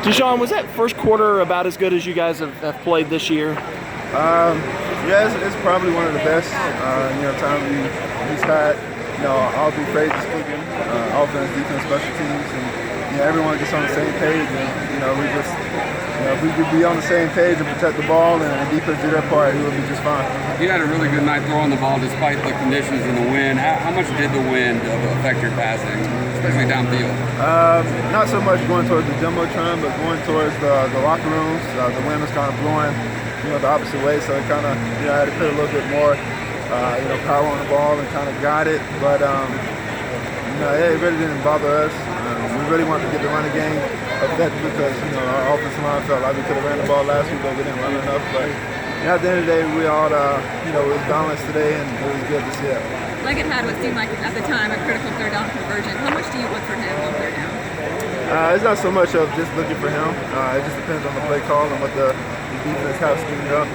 Deshaun, was that first quarter about as good as you guys have played this year? Yeah, it's probably one of the best times we've had. All three phases clicking, offense, defense, special teams, and everyone gets on the same page. And we just if we could be on the same page and protect the ball and the defense do their part, we would be just fine. You had a really good night throwing the ball despite the conditions and the wind. How much did the wind affect your passing, especially downfield? Not so much going towards the jumbotron, but going towards the locker rooms. The wind was kind of blowing, the opposite way, so it kind of, I had to put a little bit more, power on the ball and kind of guide it. But it really didn't bother us. We really wanted to get the running game effective because our offensive line felt like we could have ran the ball last week, but we didn't run enough. But at the end of the day, we all it was balanced today, and it was good to see it. Leggett had what seemed like at the time a critical third down conversion. How much do you look for him on third down? It's not so much of just looking for him. It just depends on the play call and what the defense has schemed up.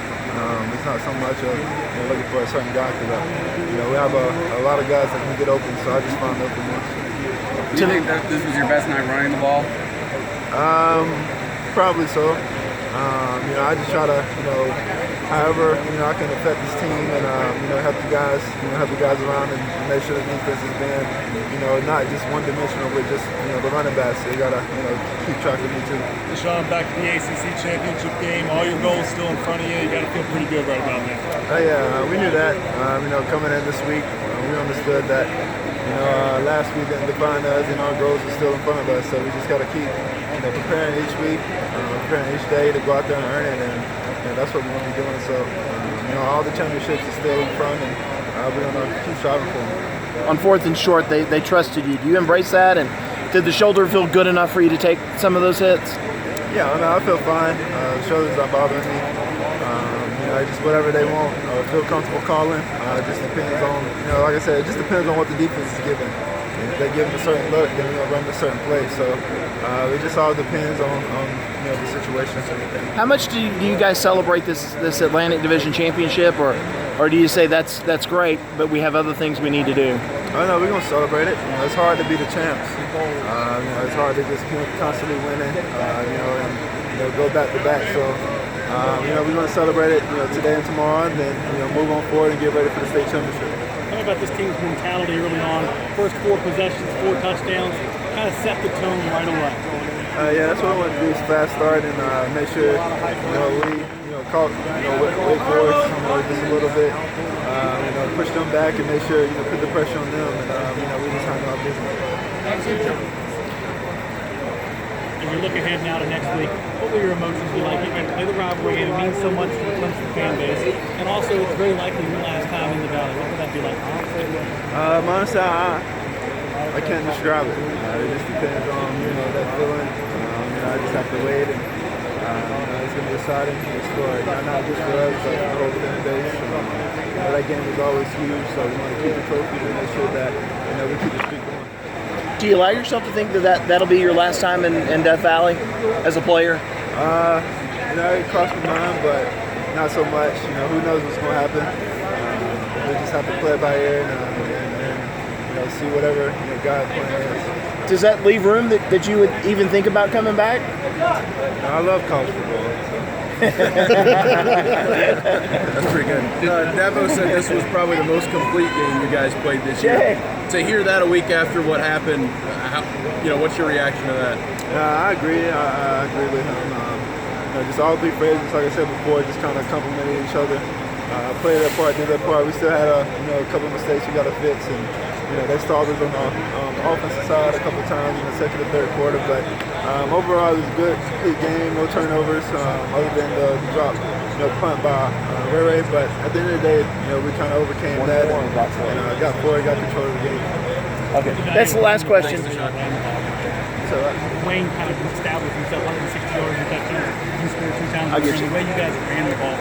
It's not so much of looking for a certain guy because we have a lot of guys that can get open, so I just found open ones. Do you think that this was your best night running the ball? Probably so. I just try to, however, I can affect this team and, help the guys around and make sure the defense is being, not just one-dimensional, but just, the running backs. So you got to, keep track of me too. Deshaun, back to the ACC championship game. All your goals still in front of you. You got to feel pretty good right about now. Yeah, we knew that. Coming in this week, we understood that, last week didn't define us and our goals are still in front of us. So we just got to keep, preparing each week, preparing each day to go out there and earn it, and that's what we're going to be doing. So, all the championships are still in front, and we're going to keep striving for them. On 4th and short, they trusted you. Do you embrace that? And did the shoulder feel good enough for you to take some of those hits? Yeah, I feel fine. The shoulder's not bothering me. Just whatever they want, feel comfortable calling. It just depends on, like I said, it just depends on what the defense is giving. If they give them a certain look, then we're going to run a certain play. So it just all depends on the situation. How much do you guys celebrate this Atlantic Division championship, or do you say that's great, but we have other things we need to do? Oh no, we're going to celebrate it. It's hard to be the champs. It's hard to just keep constantly winning, and go back to back. So we're going to celebrate it today and tomorrow, and then move on forward and get ready for the state championship. Tell me about this team's mentality early on. First 4 possessions, 4 touchdowns, kind of set the tone right away. Yeah, that's what I want to do is fast start and make sure we caught wait for us just a little bit, push them back and make sure put the pressure on them, and we just handle our business. As you look ahead now to next week, what will your emotions be like? You're going to play the rivalry game. It means so much to the Clemson fan base. And also, it's very likely your last time in the Valley. What would that be like? Honestly, I can't describe it. It just depends on, that feeling. I just have to wait, and it's going to be exciting. It's for, not just for us, but the whole fan base. That game is always huge, so we want to keep the trophy and make sure that, we keep the streak going. Do you allow yourself to think that'll be your last time in Death Valley as a player? It crossed my mind, but not so much. Who knows what's going to happen. We just have to play it by ear and see whatever God's plan is. Does that leave room that you would even think about coming back? I love college football. That's pretty good. Dabo said this was probably the most complete game you guys played this year. To hear that a week after what happened, what's your reaction to that? I agree. I agree with him. Just all three phases, like I said before, just kind of complemented each other. Played their part, did their part. We still had a couple of mistakes we got to fix, and they stalled us on the offensive side a couple of times in the second and third quarter. But overall, it was a good, complete game. No turnovers, other than the drop, punt by Ray. But at the end of the day, we kind of overcame that and got forward, got control of the game. Okay, that's the last question. So Wayne kind of established himself 160 yards and touchdowns. You scored 2 times. I get you. The way you guys ran the ball.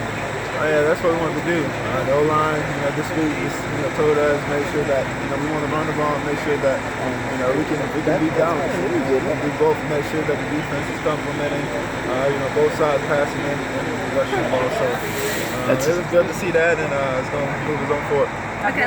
Oh, yeah, that's what we wanted to do. The O-line, this week just told us, make sure that we want to run the ball and make sure that we can beat down. We both make sure that the defense is complementing, both sides passing in and rushing the ball. So it was good to see that, and it's going to move us on forward. Okay.